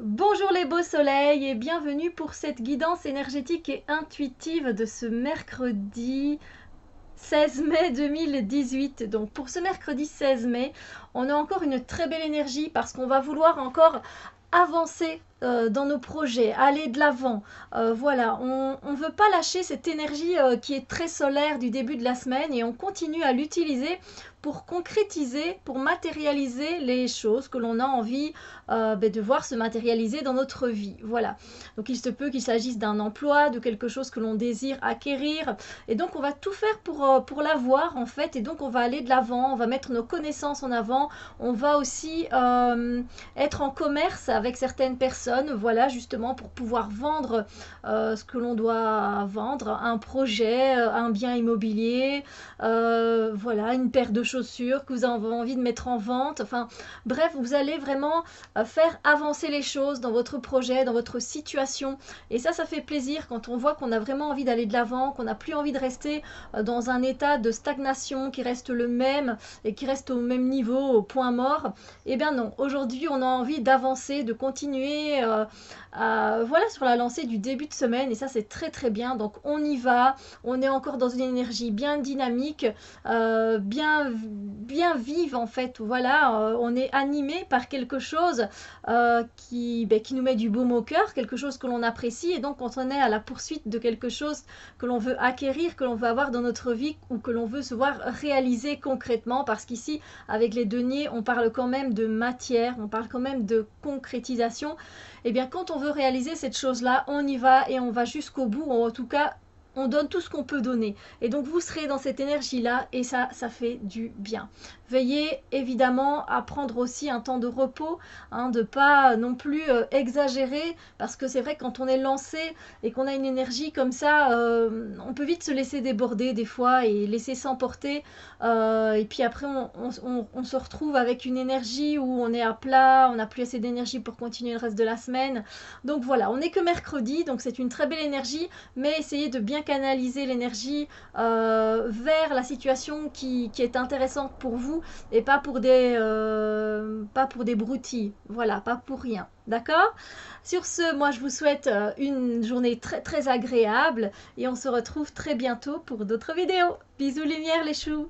Bonjour les beaux soleils et bienvenue pour cette guidance énergétique et intuitive de ce mercredi 16 mai 2018. Donc pour ce mercredi 16 mai, on a encore une très belle énergie parce qu'on va vouloir encore avancer dans nos projets, aller de l'avant. Voilà, on ne veut pas lâcher cette énergie qui est très solaire du début de la semaine et on continue à l'utiliser pour concrétiser, pour matérialiser les choses que l'on a envie de voir se matérialiser dans notre vie. Voilà. Donc il se peut qu'il s'agisse d'un emploi, de quelque chose que l'on désire acquérir. Et donc on va tout faire pour l'avoir en fait. Et donc on va aller de l'avant, on va mettre nos connaissances en avant. On va aussi être en commerce avec certaines personnes, voilà, justement pour pouvoir vendre ce que l'on doit vendre, un projet, un bien immobilier, voilà, une paire de chaussures que vous avez envie de mettre en vente. Enfin, bref, vous allez vraiment faire avancer les choses dans votre projet, dans votre situation. Et ça fait plaisir quand on voit qu'on a vraiment envie d'aller de l'avant, qu'on n'a plus envie de rester dans un état de stagnation qui reste le même et qui reste au même niveau, au point mort. Eh bien non, aujourd'hui on a envie d'avancer, de continuer voilà, sur la lancée du début de semaine et ça c'est très très bien. Donc on y va, on est encore dans une énergie bien dynamique, bien vive en fait. Voilà, on est animé par quelque chose qui nous met du baume au cœur, quelque chose que l'on apprécie et donc quand on est à la poursuite de quelque chose que l'on veut acquérir, que l'on veut avoir dans notre vie ou que l'on veut se voir réaliser concrètement parce qu'ici avec les deniers on parle quand même de matière, on parle quand même de concrétisation. Et bien quand on veut réaliser cette chose-là, on y va et on va jusqu'au bout, ou en tout cas on donne tout ce qu'on peut donner. Et donc vous serez dans cette énergie-là et ça fait du bien. Veillez évidemment à prendre aussi un temps de repos, de ne pas non plus exagérer, parce que c'est vrai que quand on est lancé et qu'on a une énergie comme ça, on peut vite se laisser déborder des fois et laisser s'emporter. Et puis après, on se retrouve avec une énergie où on est à plat, on n'a plus assez d'énergie pour continuer le reste de la semaine. Donc voilà, on n'est que mercredi, donc c'est une très belle énergie, mais essayez de bien canaliser l'énergie vers la situation qui est intéressante pour vous et pas pour des broutilles. Voilà, pas pour rien. D'accord? Sur ce, moi je vous souhaite une journée très très agréable et on se retrouve très bientôt pour d'autres vidéos. Bisous lumière les choux!